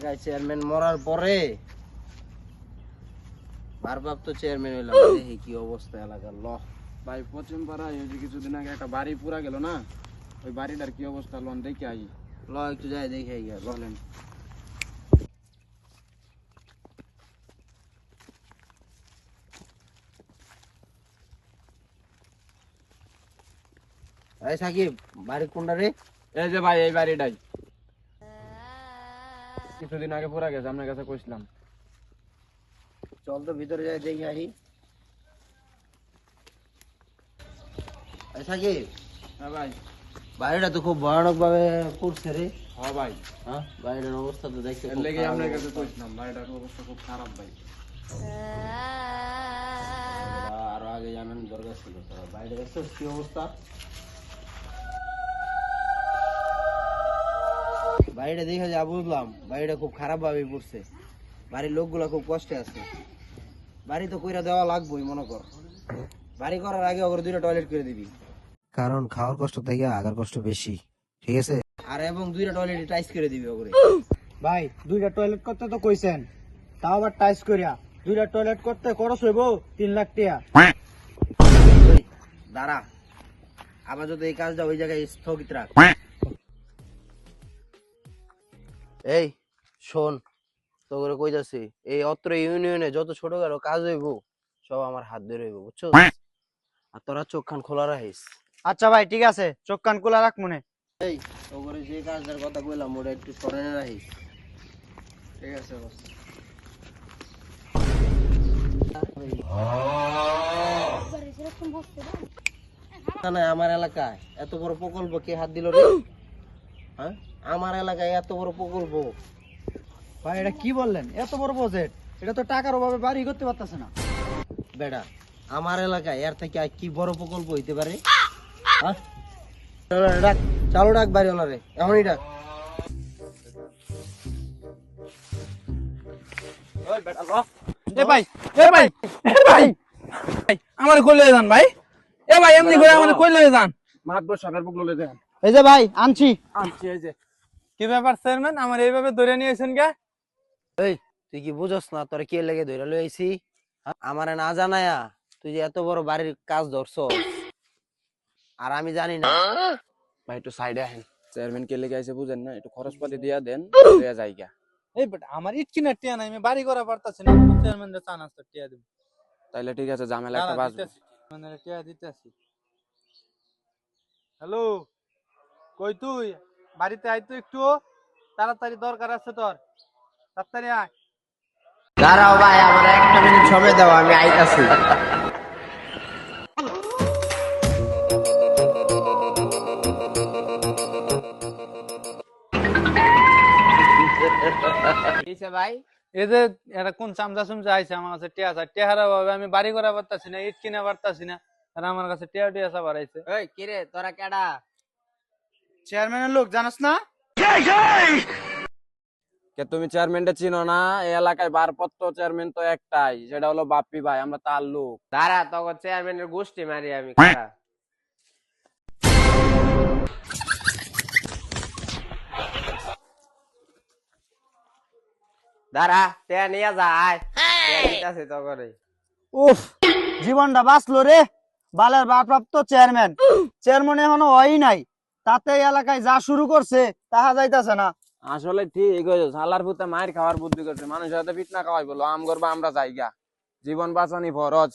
এলাকায় চেয়ারম্যান মরার পরে ভারপ্রাপ্ত চেয়ারম্যান হইলাম, দেখি কি অবস্থা এলাকার। ভাই পশ্চিম পাড়ায় ওই যে কিছুদিন আগে একটা বাড়ি পুরা গেল না, ওই বাড়িটার কি অবস্থা লন দেখে আই। একটু যাই দেখে গিয়া বলেন। এই সাকিব, বাড়ি কোনটা রে? এই যে ভাই এই বাড়িটাই কিছুদিন আগে পুরা গেছে, আপনার কাছে কইছিলাম। চল তো ভিতরে যাই দেখে আসি। এই সাকিব, হ্যাঁ ভাই। বাড়িটা তো খুব ভয়ানক ভাবে পড়ছে রে। হ্যাঁ ভাই, হ্যাঁ, বাড়িটার অবস্থা তো দেখতে এর খুব লেগে খারাপ আপনার কাছে অবস্থা। কইছিলাম, বাড়িটার অবস্থা খুব খারাপ ভাই। আরো আগে জানান দরকার ছিল। তোরা বাইরে দেখছো কি অবস্থা? বাড়িটা দেখে যা বুঝলাম, বাড়িটা খুব খারাপ ভাবে পড়ছে। বাড়ির লোকগুলা খুব কষ্টে আছে। বাড়ি তো কইরা দেওয়া লাগবেই, মনে কর। বাড়ি করার আগে ওগুলো 2টা টয়লেট করে দিবি, কারণ খাওয়ার কষ্ট থেকে আগার কষ্ট বেশি, ঠিক আছে? আর এবং 2টা টয়লেট টাইস করে দিবি ওগুলো। ভাই 2টা টয়লেট করতে তো কইছেন, তাও আবার টাইস করিয়া। 2টা টয়লেট করতে খরচ হইব 3 লাখ টাকা। ওই, দাঁড়া, আবার যদি এই কাজটা ওই জায়গায় স্থগিত রাখ। এই শোন, তো করে কই যাচ্ছি, এই অত্র ইউনিয়নে যত ছোটখাটো কাজ হইব সব আমার হাত ধরে হইব, বুঝছো? আর তোরা চোখ খান খোলা রাখিস। আচ্ছা ভাই ঠিক আছে, চোখ কান খোলা রাখ মনে। এই তো করে যে কাজটার কথা কইলাম ওটা একটু স্মরণে রাখিস। ঠিক আছে বস। না, আমার এলাকায় এত বড় প্রকল্প কে হাত দিল রে? হ্যাঁ, আমার এলাকায় এত বড় প্রকল্প। ভাই এটা কি বললেন? এত বড় প্রজেক্ট, এটা তো টাকার অভাবে বাড়ি করতে পারতেছে না। বেটা, আমার এলাকায় এর থেকে আর কি বড় প্রকল্প হইতে পারে? হ্যাঁ, ডাক, চালু ডাক বাড়িওয়ালারে, এখনই ডাক। এ ভাই এ ভাই এ ভাই আমার কই লয়ে যান ভাই। এ ভাই এমনি করে আমার কই লয়ে যান। মাতবর সাহেবের বুক ললে দেন। এই যে ভাই আনছি। আনছি এই যে। কি ব্যাপার চেয়ারম্যান, আমার এইভাবে ধরে নিয়ে আইছেন কে? এই তুই কি বুঝস না তোরে কে লেগে ধইরা লই আইছি? আমারে না জানায়া তুই যে এত বড় বাড়ির কাজ ধরছস আর আমি জানি না? ভাই একটু সাইডে আহেন, চেয়ারম্যান কে লেগে আইছে বুঝেন না, একটু খরচ পাতি দিয়া দেন, দেয়া জায়গা। এই বেটা আমার ইট কিনার টিয়া নাই, আমি বাড়ি করা পারতাছি না, চেয়ারম্যান রে চান আছে টিয়া দিব। তাইলে ঠিক আছে, ঝামেলা একটা বাজবে। মানে টিয়া দিতেছি। হ্যালো, কই তুই? বাড়িতে আই তো একটু, তাড়াতাড়ি দরকার আছে তোর, তাড়াতাড়ি আয়। দাঁড়াও ভাই, আমার একটা মিনিট সময় দাও, আমি আইতাছি। ভাই এই যে এটা কোন চামচা চুমচা আইছে আমার কাছে টিয়া চাই, টিয়ারা ভাবে আমি বাড়ি করা পারতাছি না, ইট কিনা পারতাছি না, আর আমার কাছে টিয়া টিয়া চাবার আইছে। এই কিরে, তোরা কেডা? চেয়ারম্যানের লোক জানাস না? কে তুমি চেয়ারম্যানটা চিনো না? এই এলাকায় ভারপ্রাপ্ত চেয়ারম্যান তো একটাই, সেটা হলো বাপ্পি ভাই, আমরা তার লোক। দাঁড়া, তখন চেয়ারম্যানের গোষ্ঠী মারি আমি খাড়া। দাঁড়া, তে নিয়ে যা, আয় দিতাছি তো করে। উফ, জীবনটা বাঁচলো রে। বালের ভারপ্রাপ্ত চেয়ারম্যান, চেয়ারম্যান এখনো হয়ই নাই, তাতে এই এলাকায় যা শুরু করছে তাহা যাইতাছে না। আসলে ঠিক হয়েছে, শালার পুতে মায়ের খাওয়ার বুদ্ধি করছে, মানুষের হাতে পিঠ না খাওয়াই বলো, আম করবো আমরা জায়গা, জীবন বাঁচানি ফরজ।